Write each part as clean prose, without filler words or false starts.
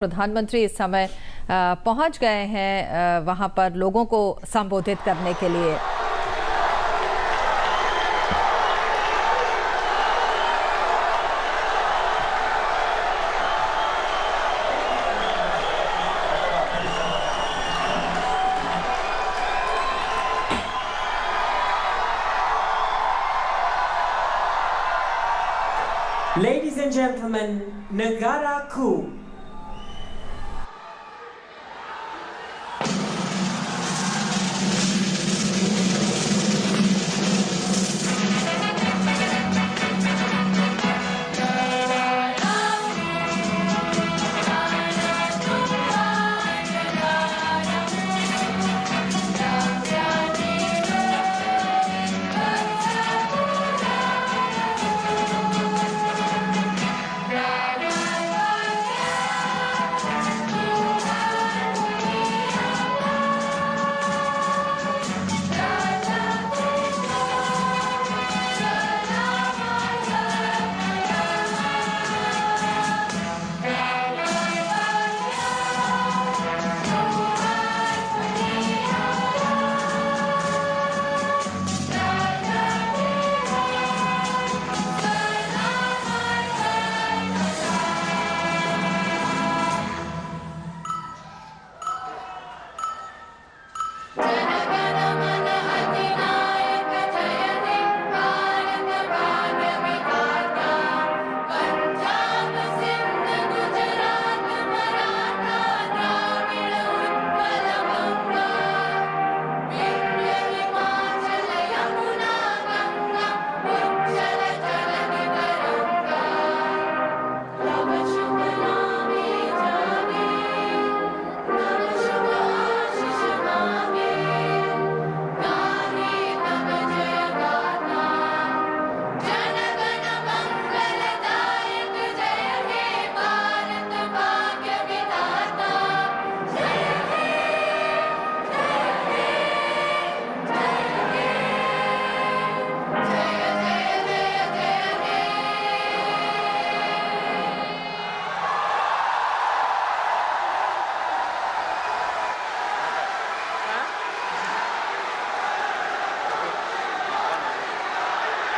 प्रधानमंत्री इस समय पहुंच गए हैं वहां पर लोगों को संबोधित करने के लिए। Ladies and gentlemen, Negara Ku.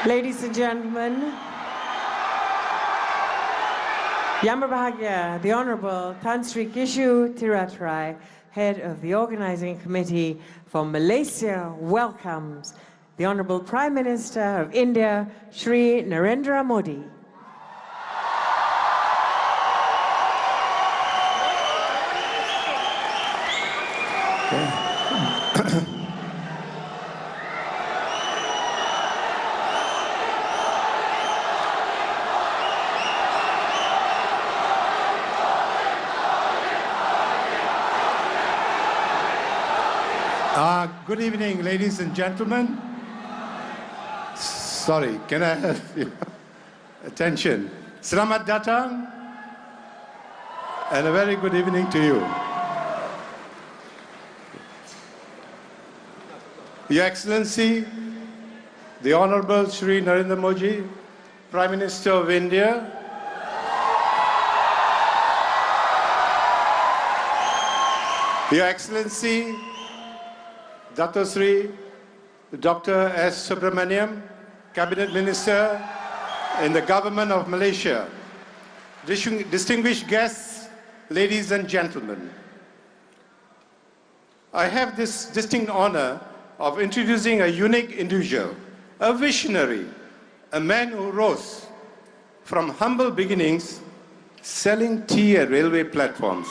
Ladies and gentlemen, Yang Berbahagia, the Honorable Tan Sri Kishu Tiratrai, Head of the Organizing Committee for Malaysia, welcomes the Honorable Prime Minister of India, Shri Narendra Modi. Good evening, ladies and gentlemen. Sorry, can I have your attention? Selamat datang and a very good evening to you. Your Excellency, the Honorable Shri Narendra Modi, Prime Minister of India, Your Excellency, Dato Sri Dr. S. Subramaniam, Cabinet Minister in the Government of Malaysia, distinguished guests, ladies and gentlemen. I have this distinct honor of introducing a unique individual, a visionary, a man who rose from humble beginnings selling tea at railway platforms.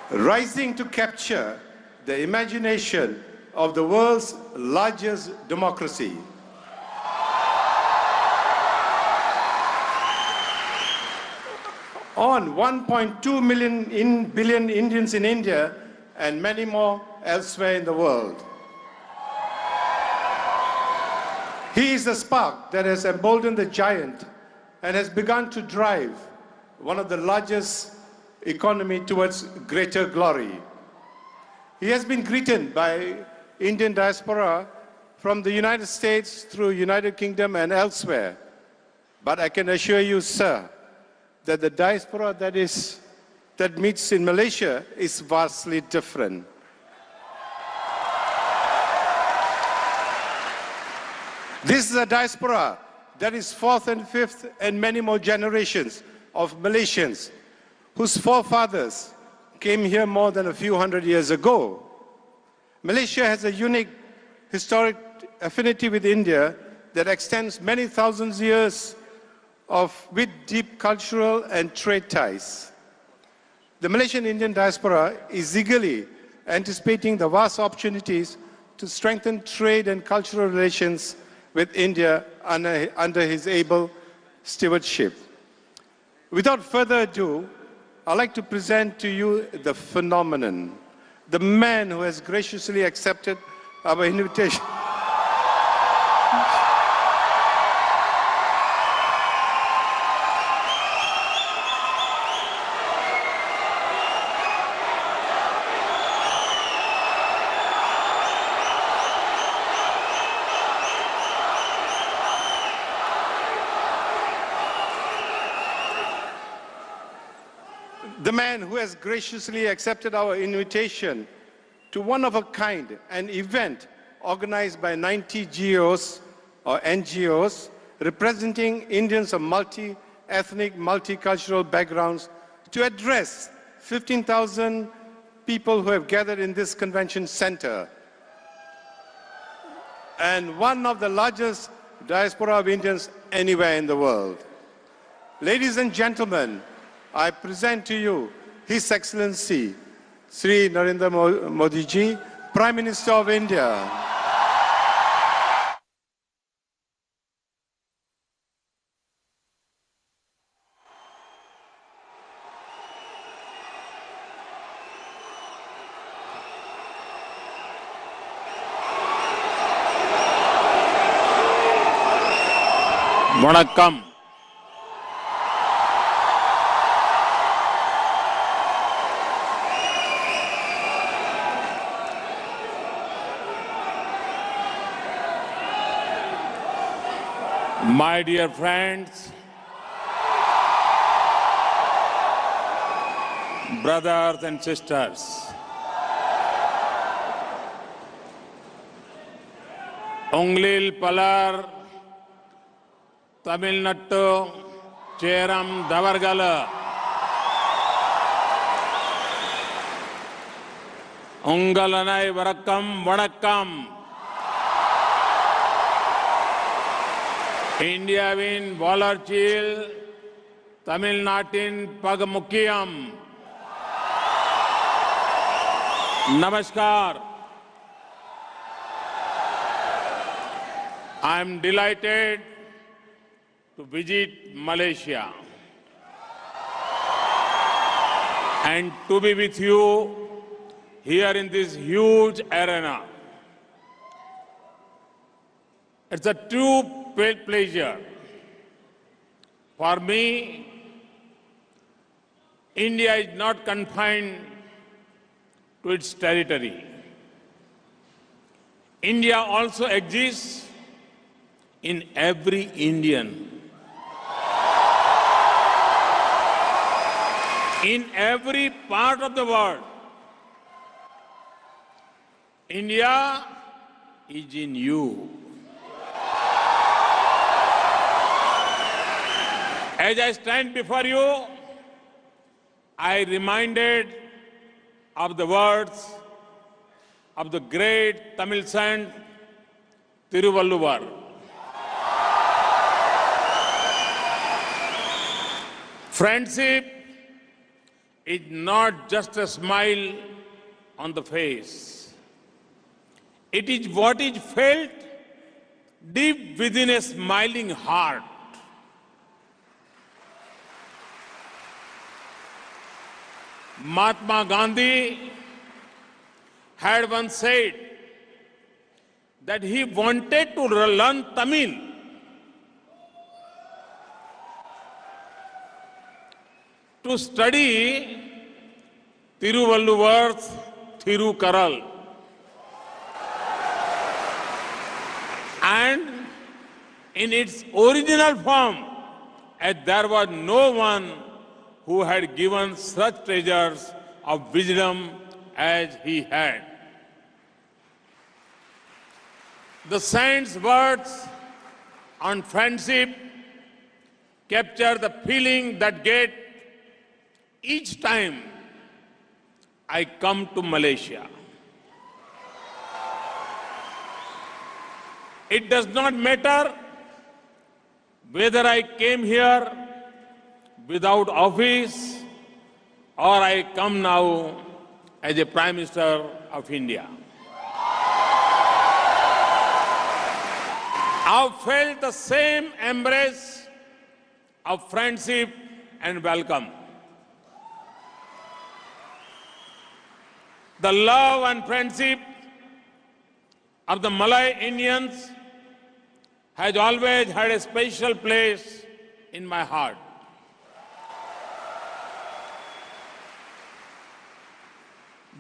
Rising to capture the imagination of the world's largest democracy. On 1.2 billion Indians in India and many more elsewhere in the world. He is the spark that has emboldened the giant and has begun to drive one of the largest economy towards greater glory. He has been greeted by Indian diaspora from the United States through United Kingdom and elsewhere But I can assure you, sir, that the diaspora that meets in Malaysia is vastly different. This is a diaspora that is fourth and fifth and many more generations of Malaysians whose forefathers came here more than a few hundred years ago. Malaysia has a unique historic affinity with India that extends many thousands years with deep cultural and trade ties. The Malaysian Indian diaspora is eagerly anticipating the vast opportunities to strengthen trade and cultural relations with India under his able stewardship. Without further ado, I'd like to present to you the phenomenon, the man who has graciously accepted our invitation. The man who has graciously accepted our invitation to one-of-a-kind, an event organized by 90 GOs or NGOs representing Indians of multi-ethnic, multicultural backgrounds to address 15,000 people who have gathered in this convention center. And one of the largest diaspora of Indians anywhere in the world. Ladies and gentlemen, I present to you His Excellency, Shri Narendra Modi ji, Prime Minister of India. Vanakkam. My dear friends, brothers and sisters, Unglil Palar, Tamil Nadu, Cheram Davargala, Ungalanai Varakkam Vanakkam. Indiavin Valarchil, Tamil Natin Pagamukiyam. Namaskar. I am delighted to visit Malaysia and to be with you here in this huge arena. It's a true pleasure. For me, India is not confined to its territory. India also exists in every Indian. In every part of the world, India is in you. As I stand before you, I reminded of the words of the great Tamil saint Tiruvalluvar. Friendship is not just a smile on the face. It is what is felt deep within a smiling heart. Mahatma Gandhi had once said that he wanted to learn Tamil. To study Tiruvalluvar's Thirukaral. And in its original form, as there was no one who had given such treasures of wisdom as he had. The saint's words on friendship capture the feeling that get each time I come to Malaysia. It does not matter whether I came here without office or I come now as a Prime Minister of India. I've felt the same embrace of friendship and welcome. The love and friendship of the Malay Indians has always had a special place in my heart.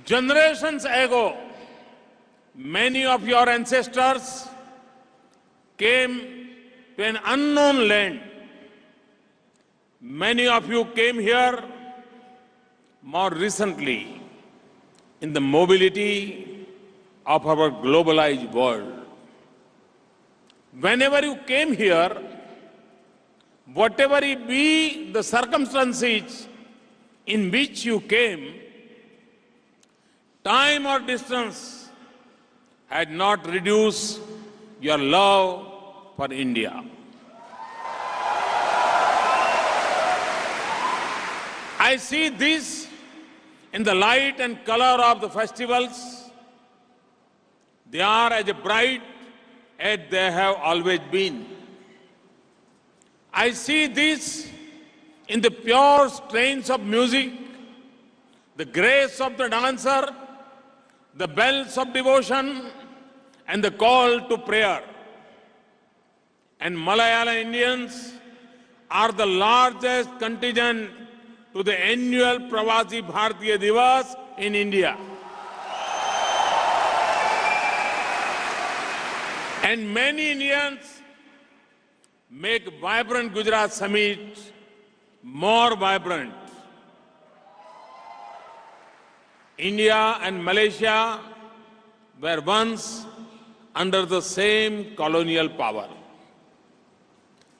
Generations ago, many of your ancestors came to an unknown land. Many of you came here more recently in the mobility of our globalized world. Whenever you came here, whatever be the circumstances in which you came, time or distance had not reduced your love for India. I see this in the light and color of the festivals. They are as bright as they have always been. I see this in the pure strains of music, the grace of the dancer, the bells of devotion, and the call to prayer. And Malayalam Indians are the largest contingent to the annual Pravasi Bharatiya Divas in India. And many Indians make vibrant Gujarat Summit more vibrant. India and Malaysia were once under the same colonial power.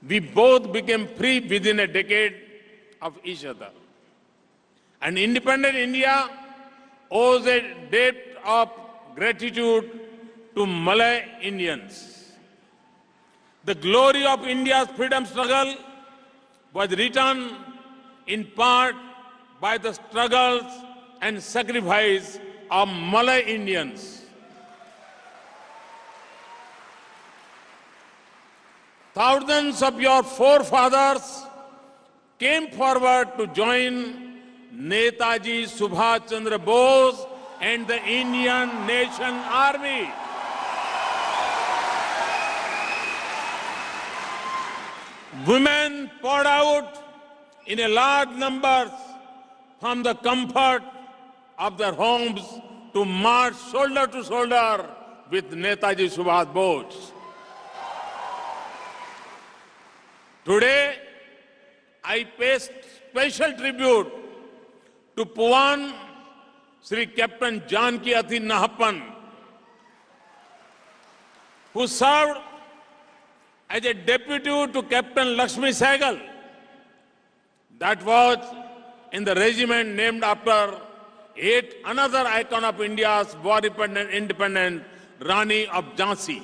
We both became free within a decade of each other. And independent India owes a debt of gratitude to Malay Indians. The glory of India's freedom struggle was written in part by the struggles and sacrifice of Malay Indians. Thousands of your forefathers came forward to join Netaji Subhash Chandra Bose and the Indian Nation Army. Women poured out in a large numbers from the comfort of their homes to march shoulder to shoulder with Netaji Subhash Bose. Today, I pay special tribute to Puan Sri Captain Janki Athi Nahappan, who served as a deputy to Captain Lakshmi Sehgal. That was in the regiment named after yet another icon of India's war independent, Rani of Jhansi.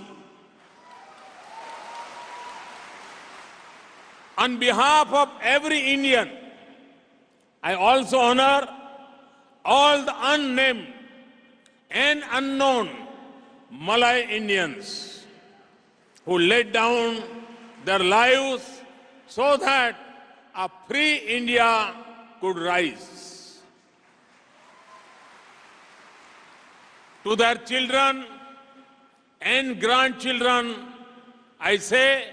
On behalf of every Indian, I also honor all the unnamed and unknown Malay Indians who laid down their lives so that a free India could rise. To their children and grandchildren, I say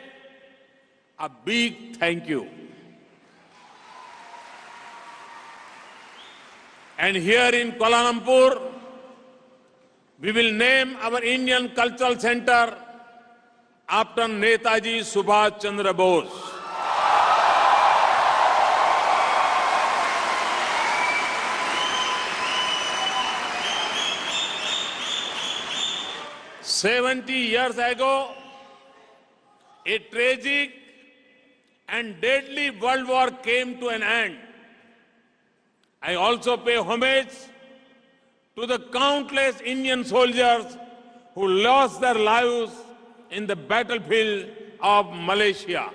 a big thank you. And here in Kuala Lumpur, we will name our Indian Cultural Center after Netaji Subhash Chandra Bose. 70 years ago, a tragic and deadly world war came to an end. I also pay homage to the countless Indian soldiers who lost their lives in the battlefield of Malaysia.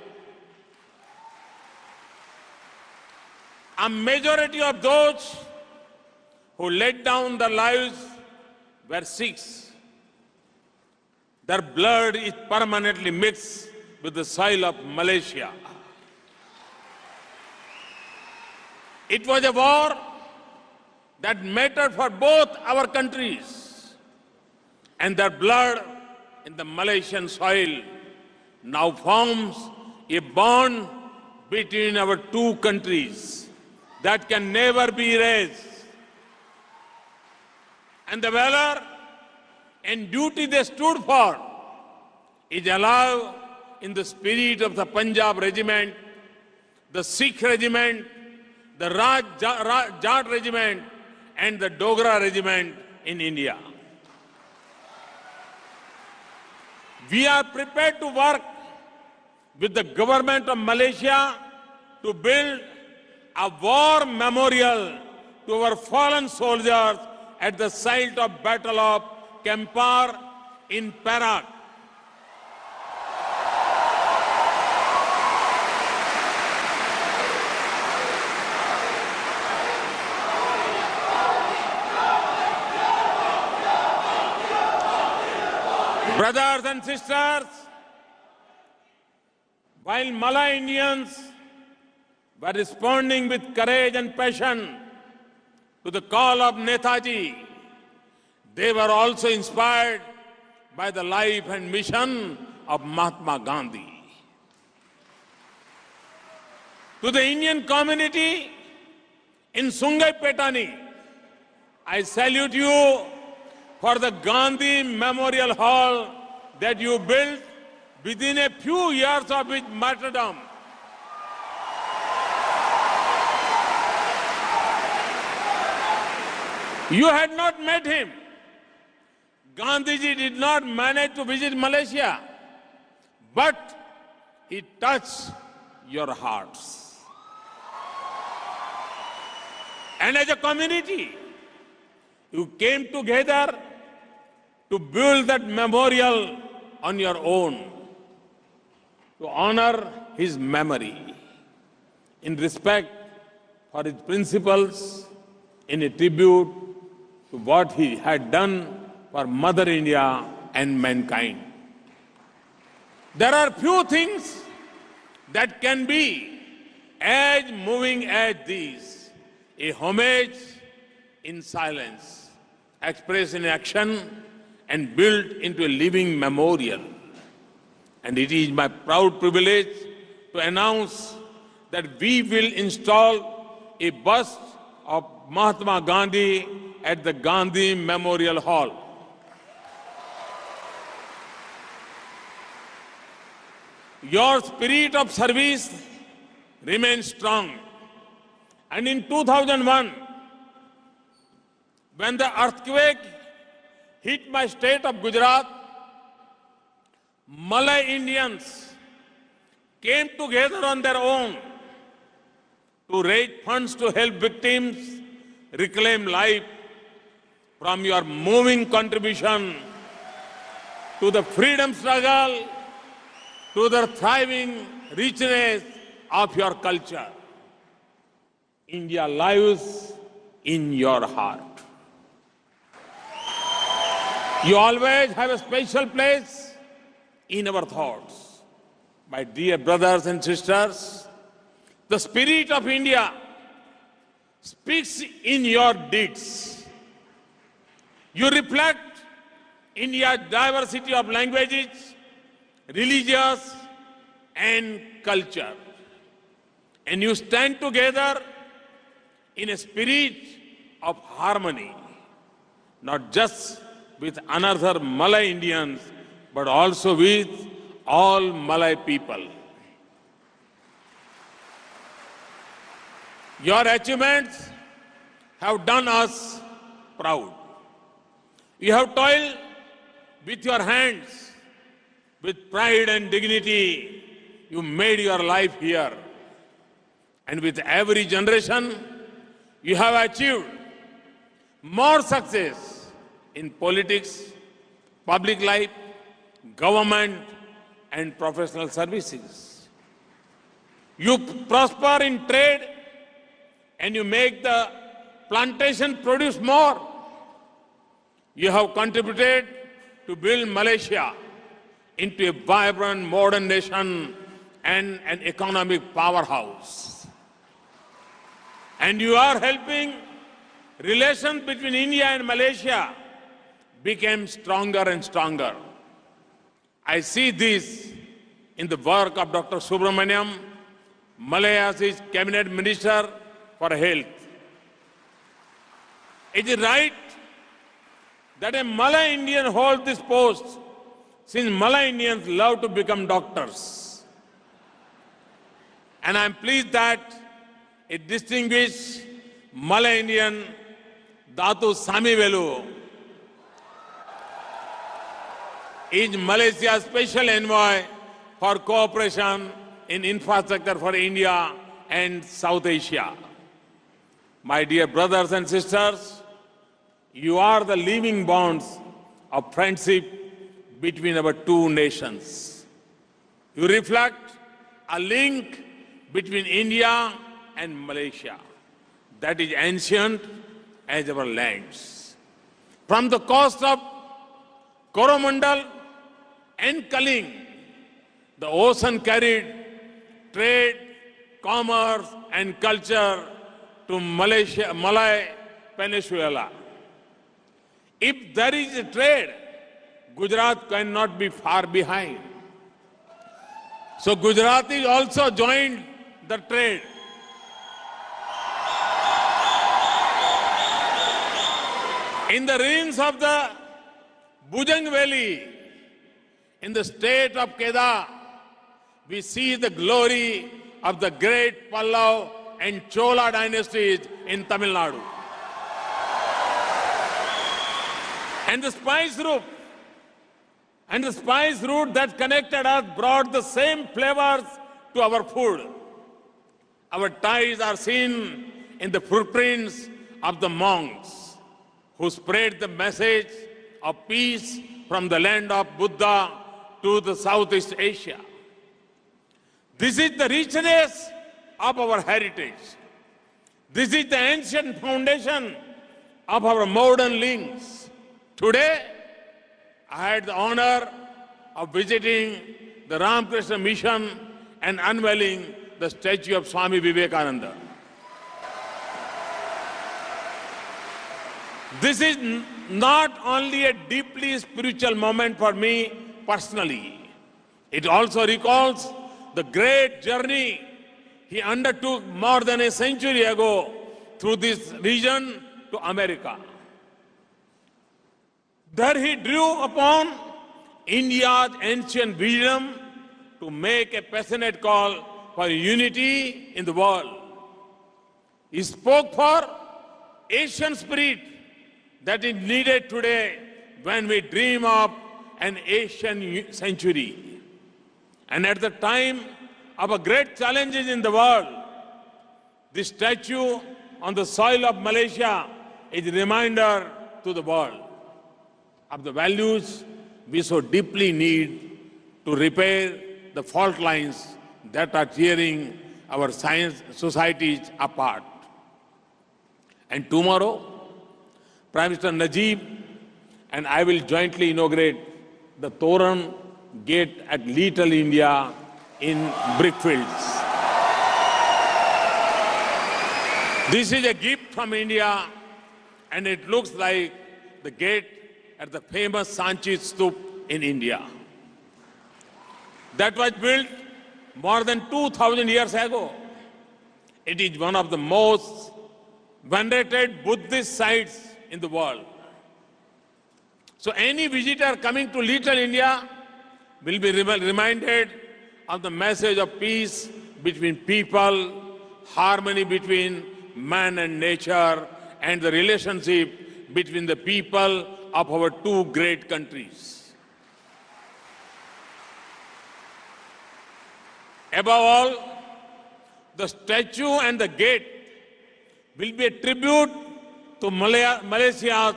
A majority of those who laid down their lives were Sikhs. Their blood is permanently mixed with the soil of Malaysia. It was a war that mattered for both our countries, and their blood in the Malaysian soil now forms a bond between our two countries that can never be erased. And the valor and duty they stood for is alive in the spirit of the Punjab regiment, the Sikh regiment, the Jat regiment, and the Dogra regiment in India. We are prepared to work with the government of Malaysia to build a war memorial to our fallen soldiers at the site of Battle of Kampar in Perak. Brothers and sisters, while Malay Indians were responding with courage and passion to the call of Netaji, they were also inspired by the life and mission of Mahatma Gandhi. To the Indian community in Sungai Petani, I salute you for the Gandhi Memorial Hall that you built within a few years of his martyrdom. You had not met him. Gandhiji did not manage to visit Malaysia, but he touched your hearts. And as a community, you came together to build that memorial on your own, to honor his memory, in respect for his principles, in a tribute to what he had done for Mother India and mankind. There are few things that can be as moving as these: a homage in silence, expressed in action, and built into a living memorial. And it is my proud privilege to announce that we will install a bust of Mahatma Gandhi at the Gandhi Memorial Hall. Your spirit of service remains strong. And in 2001, when the earthquake hit my state of Gujarat, Malay Indians came together on their own to raise funds to help victims reclaim life. From your moving contribution to the freedom struggle, to the thriving richness of your culture, India lives in your heart. You always have a special place in our thoughts. My dear brothers and sisters, the spirit of India speaks in your deeds. You reflect India's diversity of languages, religions, and culture. And you stand together in a spirit of harmony, not just with another Malay Indians, but also with all Malay people. Your achievements have done us proud. You have toiled with your hands, with pride and dignity, you made your life here. And with every generation, you have achieved more success in politics, public life, government, and professional services. You prosper in trade and you make the plantation produce more. You have contributed to build Malaysia into a vibrant modern nation and an economic powerhouse. And you are helping relations between India and Malaysia become stronger and stronger. I see this in the work of Dr. Subramaniam, Malaysia's Cabinet Minister for Health. It is right that a Malay Indian holds this post, since Malay Indians love to become doctors. And I am pleased that a distinguished Malay Indian, Datu Samivelu, is Malaysia's special envoy for cooperation in infrastructure for India and South Asia. My dear brothers and sisters, you are the living bonds of friendship between our two nations. You reflect a link between India and Malaysia that is ancient as our lands. From the coast of Coromandel and Kaling, the ocean carried trade, commerce, and culture to Malay Peninsula. If there is a trade, Gujarat cannot be far behind. So Gujaratis also joined the trade. In the ruins of the Bujang Valley, in the state of Kedah, we see the glory of the great Pallav and Chola dynasties in Tamil Nadu. And the spice route that connected us brought the same flavors to our food. Our ties are seen in the footprints of the monks who spread the message of peace from the land of Buddha to the Southeast Asia. This is the richness of our heritage. This is the ancient foundation of our modern links. Today, I had the honor of visiting the Ramakrishna Mission and unveiling the statue of Swami Vivekananda. This is not only a deeply spiritual moment for me personally. It also recalls the great journey he undertook more than a century ago through this region to America. There he drew upon India's ancient wisdom to make a passionate call for unity in the world. He spoke for Asian spirit that is needed today when we dream of an Asian century. And at the time of a great challenges in the world, this statue on the soil of Malaysia is a reminder to the world of the values we so deeply need to repair the fault lines that are tearing our science societies apart. And tomorrow, Prime Minister Najib and I will jointly inaugurate the Toran Gate at Little India in Brickfields. This is a gift from India, and it looks like the gate at the famous Sanchi Stup in India. That was built more than 2,000 years ago. It is one of the most venerated Buddhist sites in the world. So any visitor coming to Little India will be reminded of the message of peace between people, harmony between man and nature, and the relationship between the people of our two great countries. Above all, the statue and the gate will be a tribute to Malaysia's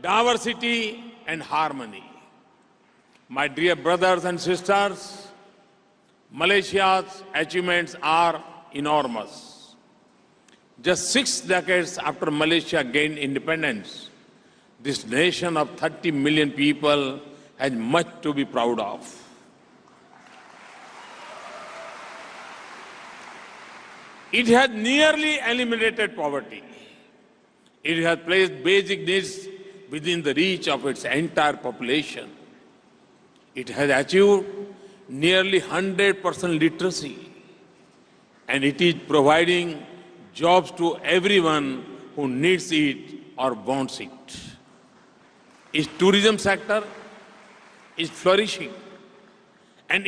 diversity and harmony. My dear brothers and sisters, Malaysia's achievements are enormous. Just 6 decades after Malaysia gained independence, this nation of 30 million people has much to be proud of. It has nearly eliminated poverty. It has placed basic needs within the reach of its entire population. It has achieved nearly 100% literacy, and it is providing jobs to everyone who needs it or wants it. Its tourism sector is flourishing, and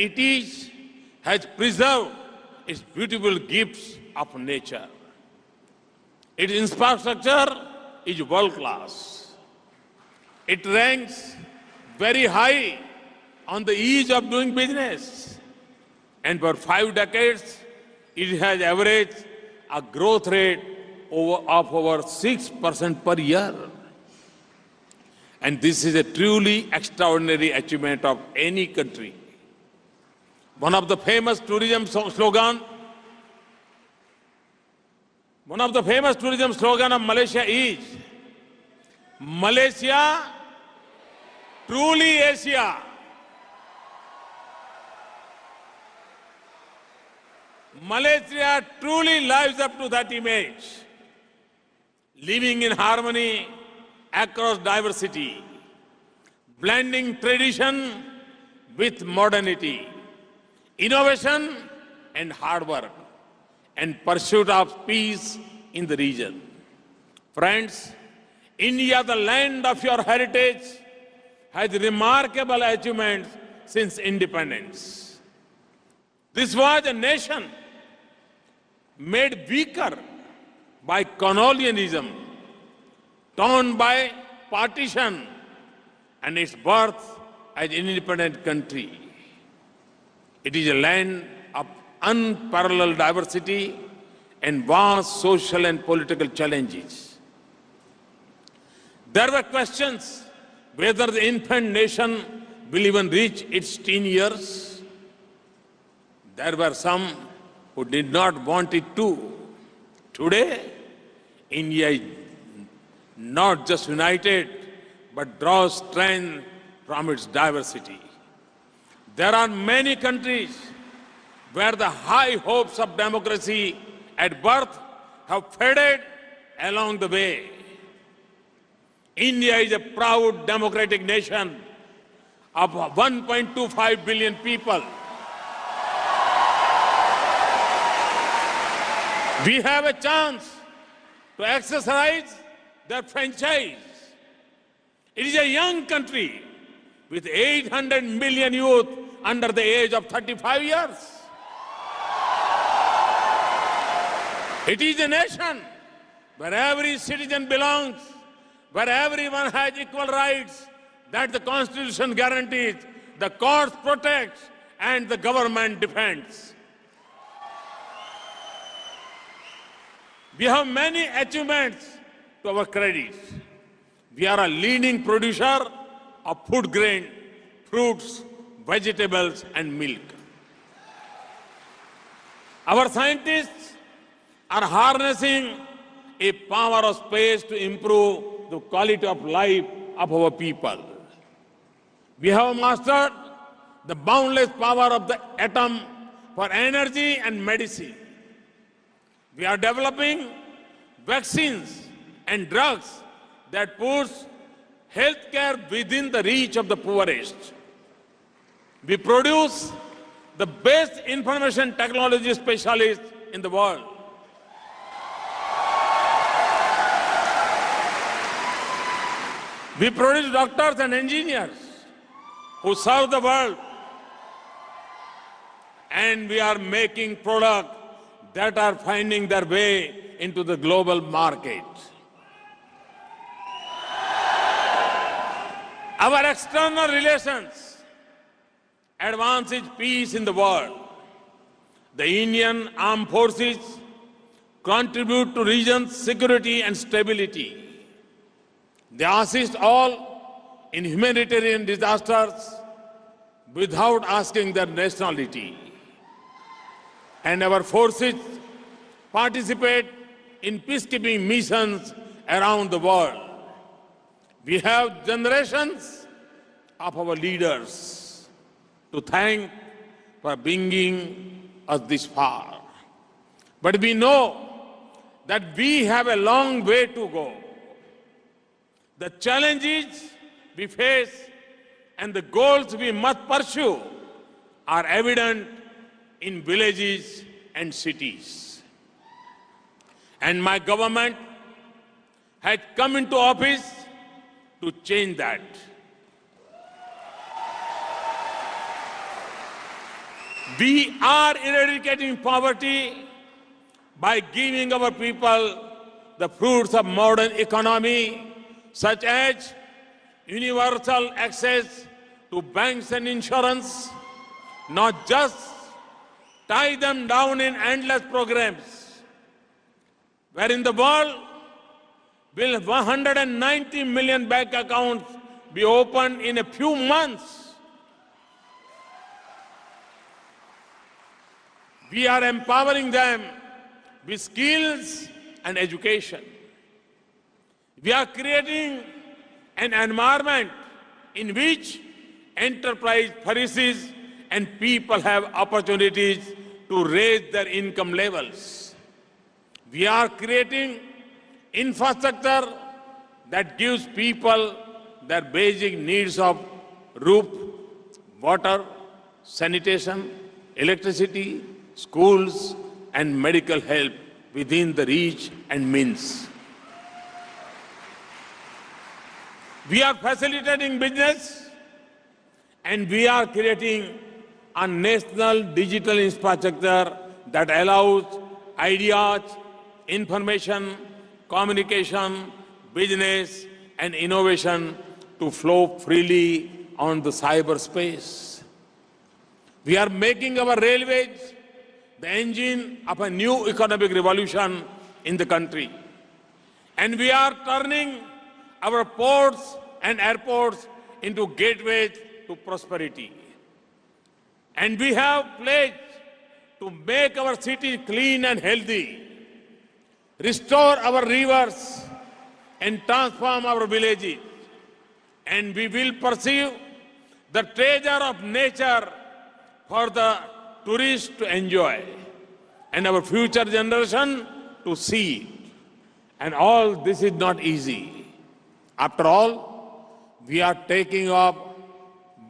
has preserved its beautiful gifts of nature. Its infrastructure is world class. It ranks very high on the ease of doing business. And for 5 decades, it has averaged a growth rate of over 6% per year. And this is a truly extraordinary achievement of any country. One of the famous tourism slogan of Malaysia is, Malaysia, truly Asia. Malaysia truly lives up to that image, living in harmony across diversity, blending tradition with modernity, innovation and hard work, and pursuit of peace in the region. Friends, India, the land of your heritage, has remarkable achievements since independence. This was a nation made weaker by colonialism, torn by partition, and its birth as an independent country. It is a land of unparalleled diversity and vast social and political challenges. There were questions whether the infant nation will even reach its teen years. There were some who did not want it to. Today, India is not just united, but draws strength from its diversity. There are many countries where the high hopes of democracy at birth have faded along the way. India is a proud democratic nation of 1.25 billion people. We have a chance to exercise their franchise. It is a young country with 800 million youth under the age of 35 years. It is a nation where every citizen belongs, where everyone has equal rights that the Constitution guarantees, the courts protects, and the government defends. We have many achievements to our credit. We are a leading producer of food grain, fruits, vegetables, and milk. Our scientists are harnessing a power of space to improve the quality of life of our people. We have mastered the boundless power of the atom for energy and medicine. We are developing vaccines and drugs that puts healthcare within the reach of the poorest. We produce the best information technology specialists in the world. We produce doctors and engineers who serve the world. And we are making products that are finding their way into the global market. Our external relations advances peace in the world. The Indian Armed Forces contribute to region's security and stability. They assist all in humanitarian disasters without asking their nationality. And our forces participate in peacekeeping missions around the world. We have generations of our leaders to thank for bringing us this far. But we know that we have a long way to go. The challenges we face and the goals we must pursue are evident in villages and cities. And my government had come into office to change that. We are eradicating poverty by giving our people the fruits of modern economy, such as universal access to banks and insurance, not just tie them down in endless programs. Where in the world will 190 million bank accounts be opened in a few months? We are empowering them with skills and education. We are creating an environment in which enterprise flourishes and people have opportunities to raise their income levels. We are creating infrastructure that gives people their basic needs of roof, water, sanitation, electricity, schools, and medical help within the reach and means. We are facilitating business, and we are creating a national digital infrastructure that allows ideas, information, communication, business, and innovation to flow freely on the cyberspace. We are making our railways the engine of a new economic revolution in the country. And we are turning our ports and airports into gateways to prosperity. And we have pledged to make our cities clean and healthy, restore our rivers, and transform our villages. And we will pursue the treasure of nature for the tourists to enjoy and our future generation to see. And all this is not easy. After all, we are taking up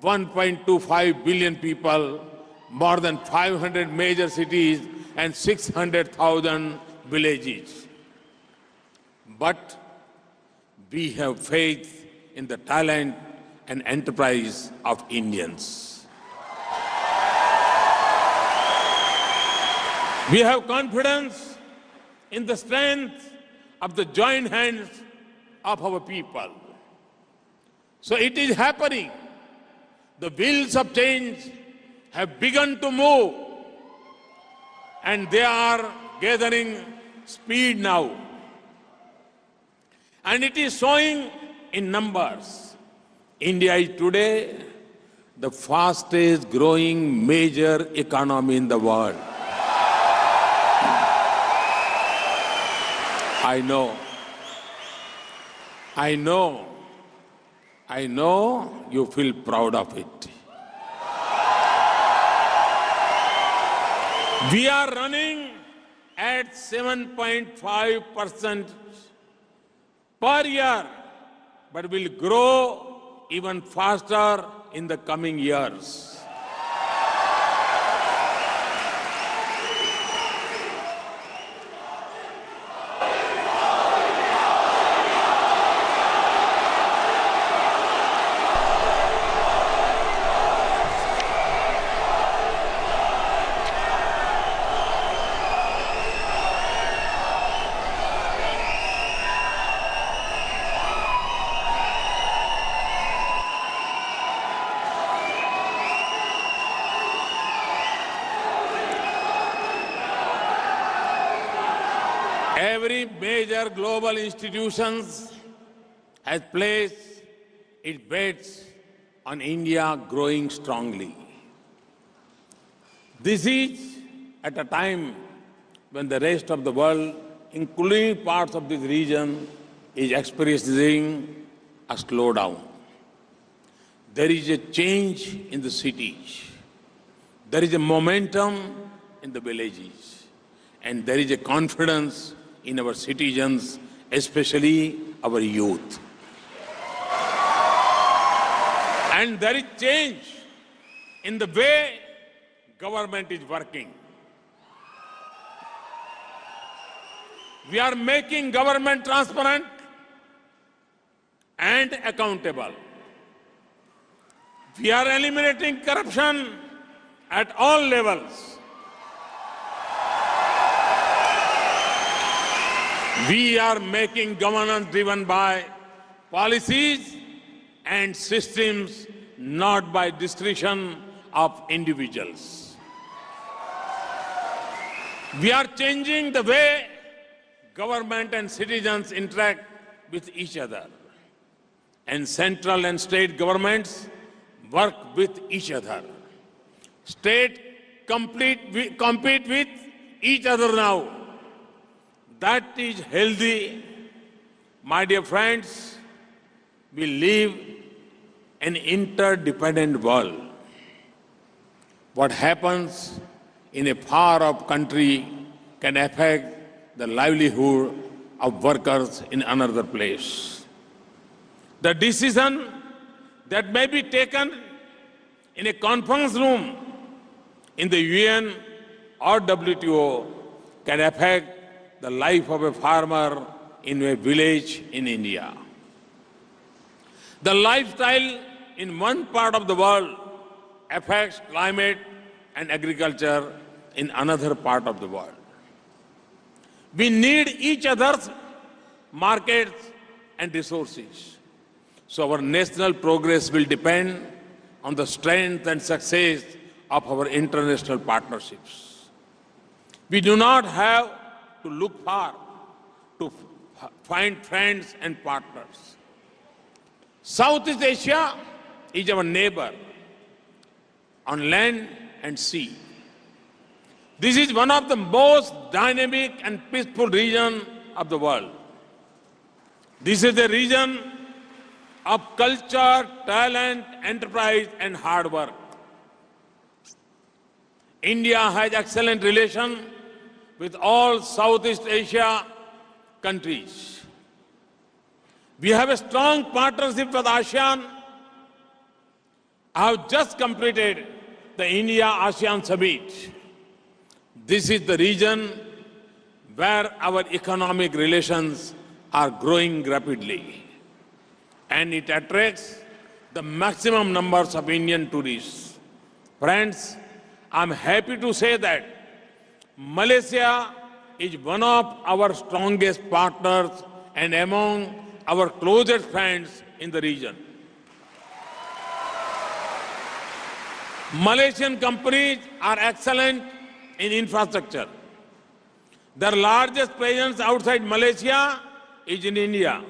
1.25 billion people, more than 500 major cities, and 600,000 villages. But we have faith in the talent and enterprise of Indians. We have confidence in the strength of the joint hands of our people. So it is happening. The wheels of change have begun to move, and they are gathering speed now. And it is showing in numbers. India is today the fastest growing major economy in the world. I know you feel proud of it. We are running at 7.5% per year, but will grow even faster in the coming years. Every major global institutions has placed its bets on India growing strongly. This is at a time when the rest of the world, including parts of this region, is experiencing a slowdown. There is a change in the cities. There is a momentum in the villages. And there is a confidence in our citizens, especially our youth. And there is change in the way government is working. We are making government transparent and accountable. We are eliminating corruption at all levels. We are making governance driven by policies and systems, not by discretion of individuals. We are changing the way government and citizens interact with each other. And central and state governments work with each other. States compete with each other now. That is healthy. My dear friends, we live in an interdependent world. What happens in a far-off country can affect the livelihood of workers in another place. The decision that may be taken in a conference room in the UN or WTO can affect the life of a farmer in a village in India. The lifestyle in one part of the world affects climate and agriculture in another part of the world. We need each other's markets and resources. So our national progress will depend on the strength and success of our international partnerships. We do not have to look far to find friends and partners. Southeast Asia is our neighbor on land and sea. This is one of the most dynamic and peaceful regions of the world. This is a region of culture, talent, enterprise, and hard work. India has excellent relations with all Southeast Asia countries. We have a strong partnership with ASEAN. I have just completed the India-ASEAN Summit. This is the region where our economic relations are growing rapidly, and it attracts the maximum numbers of Indian tourists. Friends, I'm happy to say that Malaysia is one of our strongest partners and among our closest friends in the region. Malaysian companies are excellent in infrastructure. Their largest presence outside Malaysia is in India.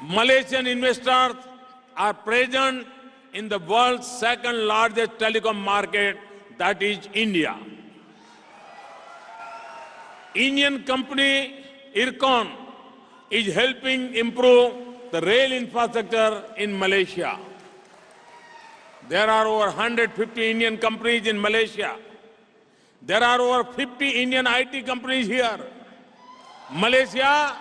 Malaysian investors are present in the world's second largest telecom market, that is India. Indian company Ircon is helping improve the rail infrastructure in Malaysia. There are over 150 Indian companies in Malaysia. There are over 50 Indian IT companies here. Malaysia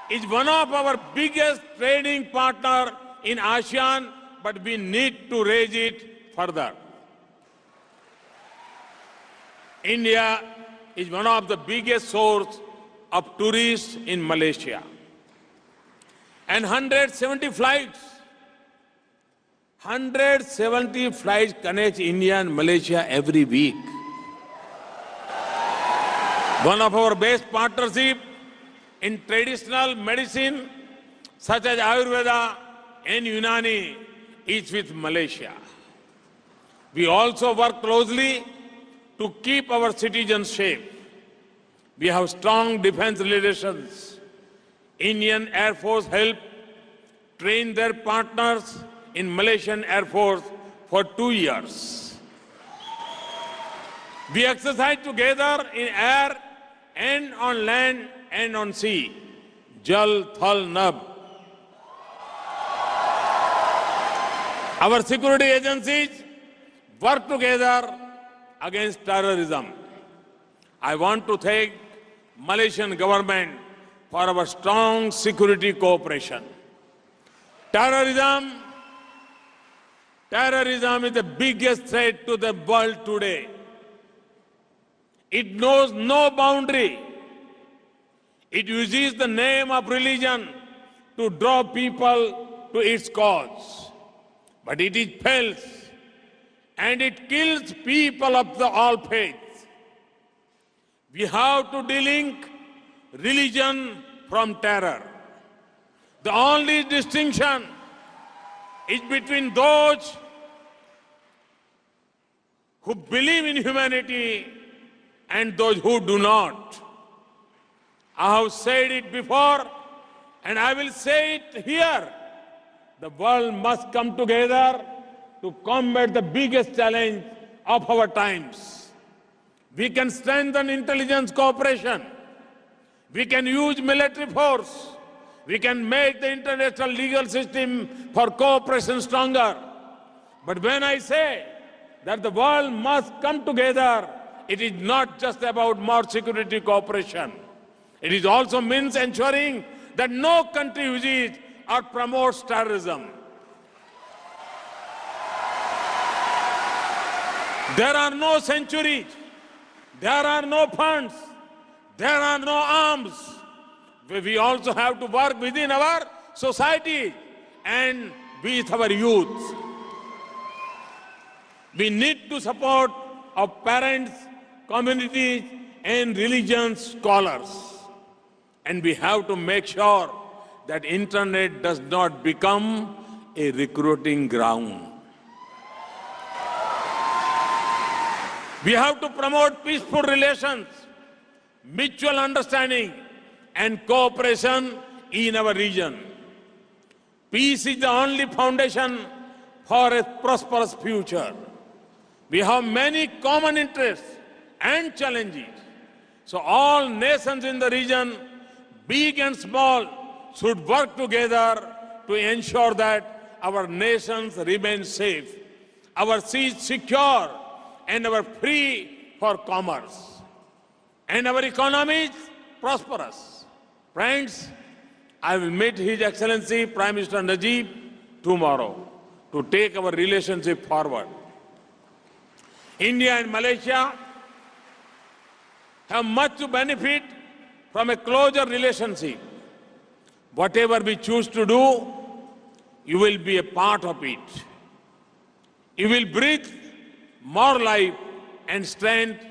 is one of our biggest trading partners in ASEAN, but we need to raise it further. India is one of the biggest sources of tourists in Malaysia. And 170 flights connect India and Malaysia every week. One of our best partnerships in traditional medicine, such as Ayurveda and Unani, is with Malaysia. We also work closely to keep our citizens safe. We have strong defense relations. Indian Air Force helped train their partners in Malaysian Air Force for 2 years. We exercised together in air and on land and on sea. Jal, Thal, Nab. Our security agencies work together against terrorism. I want to thank Malaysian government for our strong security cooperation. Terrorism is the biggest threat to the world today. It knows no boundary. It uses the name of religion to draw people to its cause. But it is false, and it kills people of all faiths. We have to delink religion from terror. The only distinction is between those who believe in humanity and those who do not. I have said it before, and I will say it here. The world must come together to combat the biggest challenge of our times. We can strengthen intelligence cooperation. We can use military force. We can make the international legal system for cooperation stronger. But when I say that the world must come together, it is not just about more security cooperation. It is also means ensuring that no country uses or promotes terrorism. There are no sanctuaries. There are no funds. There are no arms. We also have to work within our society and with our youth. We need to support our parents, communities, and religion scholars. And we have to make sure that internet does not become a recruiting ground. We have to promote peaceful relations, mutual understanding, and cooperation in our region. Peace is the only foundation for a prosperous future. We have many common interests and challenges. So all nations in the region, big and small, should work together to ensure that our nations remain safe, our seas secure, and our free for commerce, and our economies prosperous. Friends, I will meet His Excellency Prime Minister Najib tomorrow to take our relationship forward. India and Malaysia have much to benefit from a closer relationship. Whatever we choose to do, you will be a part of it. You will breathe more life and strength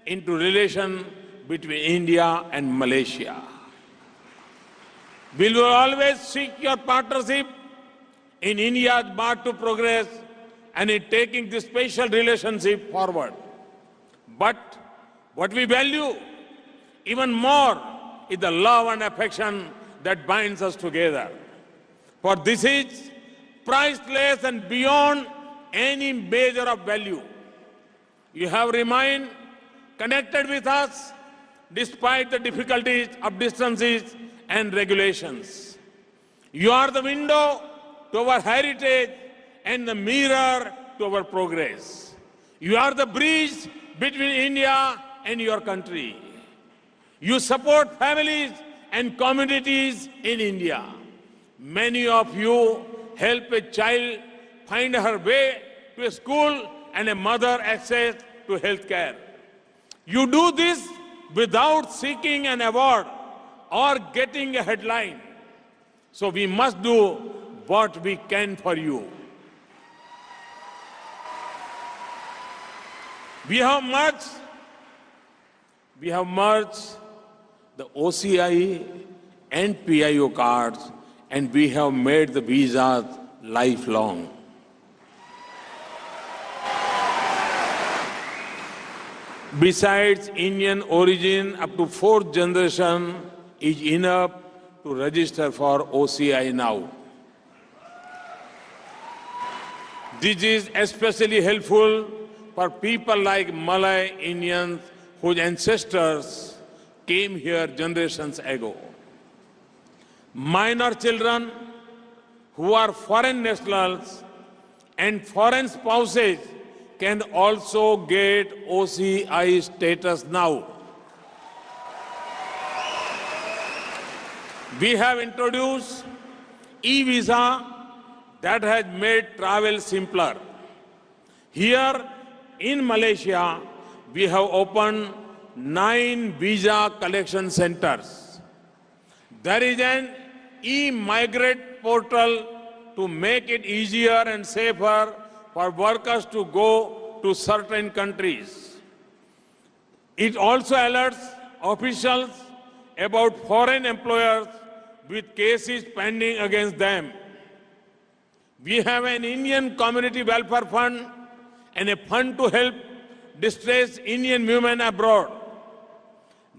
into relation between India and Malaysia. We will always seek your partnership in India's path to progress and in taking this special relationship forward. But what we value even more is the love and affection that binds us together. For this is priceless and beyond any measure of value. You have remained connected with us despite the difficulties of distances and regulations. You are the window to our heritage and the mirror to our progress. You are the bridge between India and your country. You support families and communities in India. Many of you help a child find her way to a school and a mother access to health care. You do this without seeking an award or getting a headline. So we must do what we can for you. We have merged the OCI and PIO cards, and we have made the visas lifelong. Besides Indian origin, up to fourth generation is enough to register for OCI now. This is especially helpful for people like Malay Indians whose ancestors came here generations ago. Minor children who are foreign nationals and foreign spouses can also get OCI status now. We have introduced e-visa that has made travel simpler. Here in Malaysia, we have opened 9 visa collection centers. There is an e-migrate portal to make it easier and safer for workers to go to certain countries. It also alerts officials about foreign employers with cases pending against them. We have an Indian Community Welfare Fund and a fund to help distressed Indian women abroad.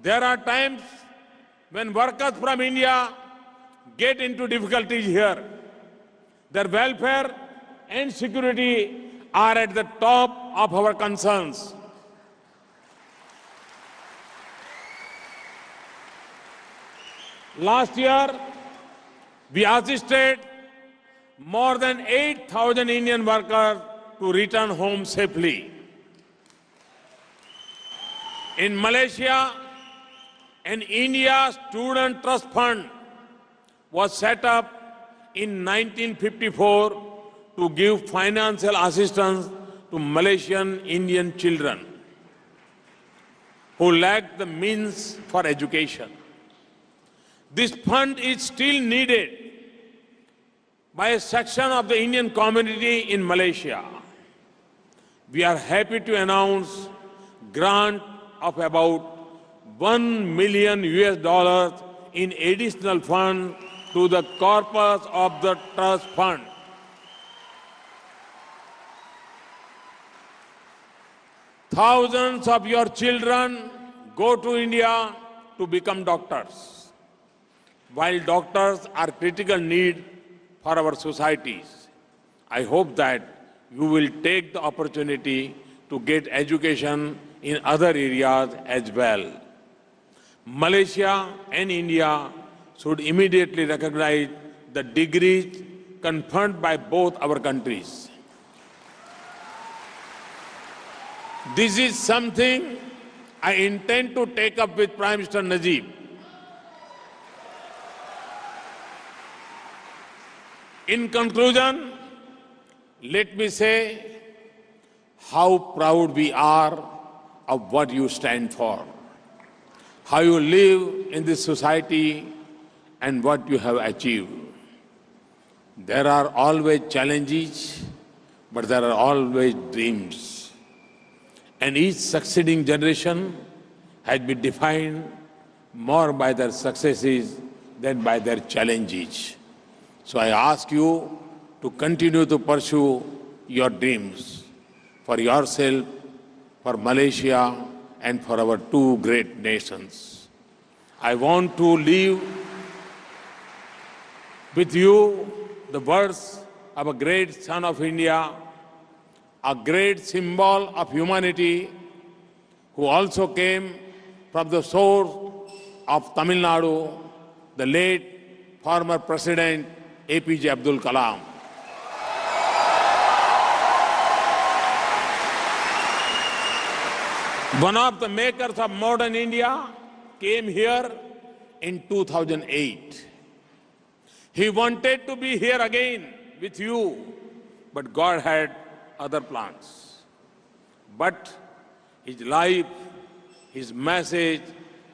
There are times when workers from India get into difficulties here. Their welfare and security are at the top of our concerns. Last year, we assisted more than 8,000 Indian workers to return home safely. In Malaysia, an India Student Trust Fund was set up in 1954 to give financial assistance to Malaysian Indian children who lack the means for education. This fund is still needed by a section of the Indian community in Malaysia. We are happy to announce grant of about $1 million in additional funds to the corpus of the trust fund. Thousands of your children go to India to become doctors. While doctors are critical need for our societies, I hope that you will take the opportunity to get education in other areas as well. Malaysia and India should immediately recognize the degrees conferred by both our countries. This is something I intend to take up with Prime Minister Najib. In conclusion, let me say how proud we are of what you stand for, how you live in this society and what you have achieved. There are always challenges, but there are always dreams. And each succeeding generation has been defined more by their successes than by their challenges. So I ask you to continue to pursue your dreams for yourself, for Malaysia, and for our two great nations. I want to leave with you the words of a great son of India, a great symbol of humanity, who also came from the source of Tamil Nadu, the late former President APJ Abdul Kalam. One of the makers of modern India came here in 2008. He wanted to be here again with you, but God had other plans. But his life, his message,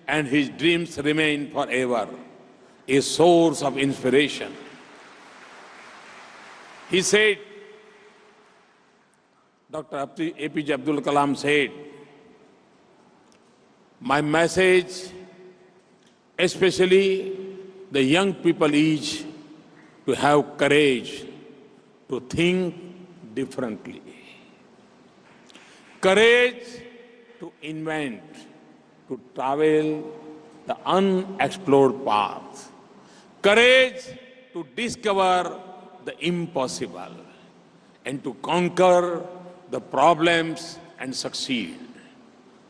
and his dreams remain forever a source of inspiration. He said, Dr. APJ Abdul Kalam said, my message, especially the young people, is to have courage to think differently. Courage to invent, to travel the unexplored path, courage to discover the impossible, and to conquer the problems and succeed.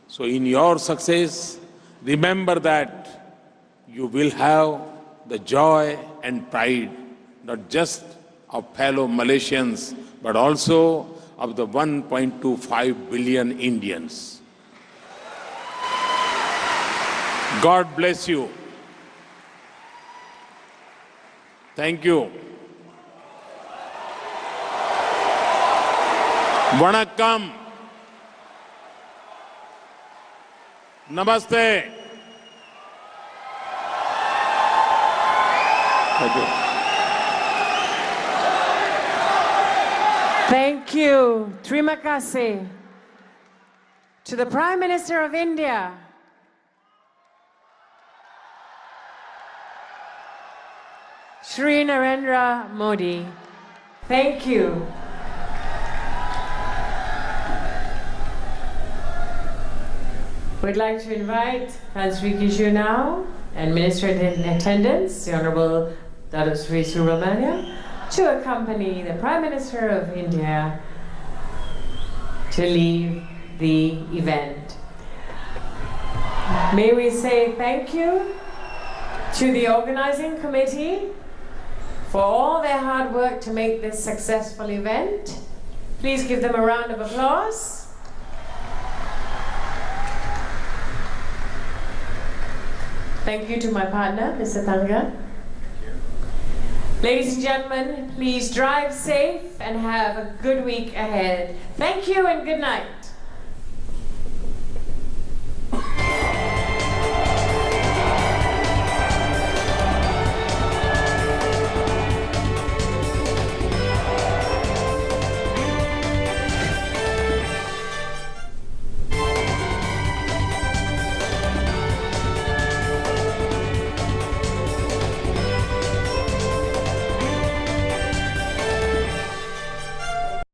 So in your success, remember that you will have the joy and pride, not just of fellow Malaysians, but also of the 1.25 billion Indians. God bless you. Thank you. Vanakkam. Namaste. Thank you. Thank you. Terima kasih. To the Prime Minister of India, Shri Narendra Modi. Thank you. We'd like to invite Tan Sri Kishu now and Minister in Attendance, the Honorable Datuk Sri Subramaniam, to accompany the Prime Minister of India to leave the event. May we say thank you to the organizing committee for all their hard work to make this successful event. Please give them a round of applause. Thank you to my partner, Mr. Tanga. Ladies and gentlemen, please drive safe and have a good week ahead. Thank you and good night.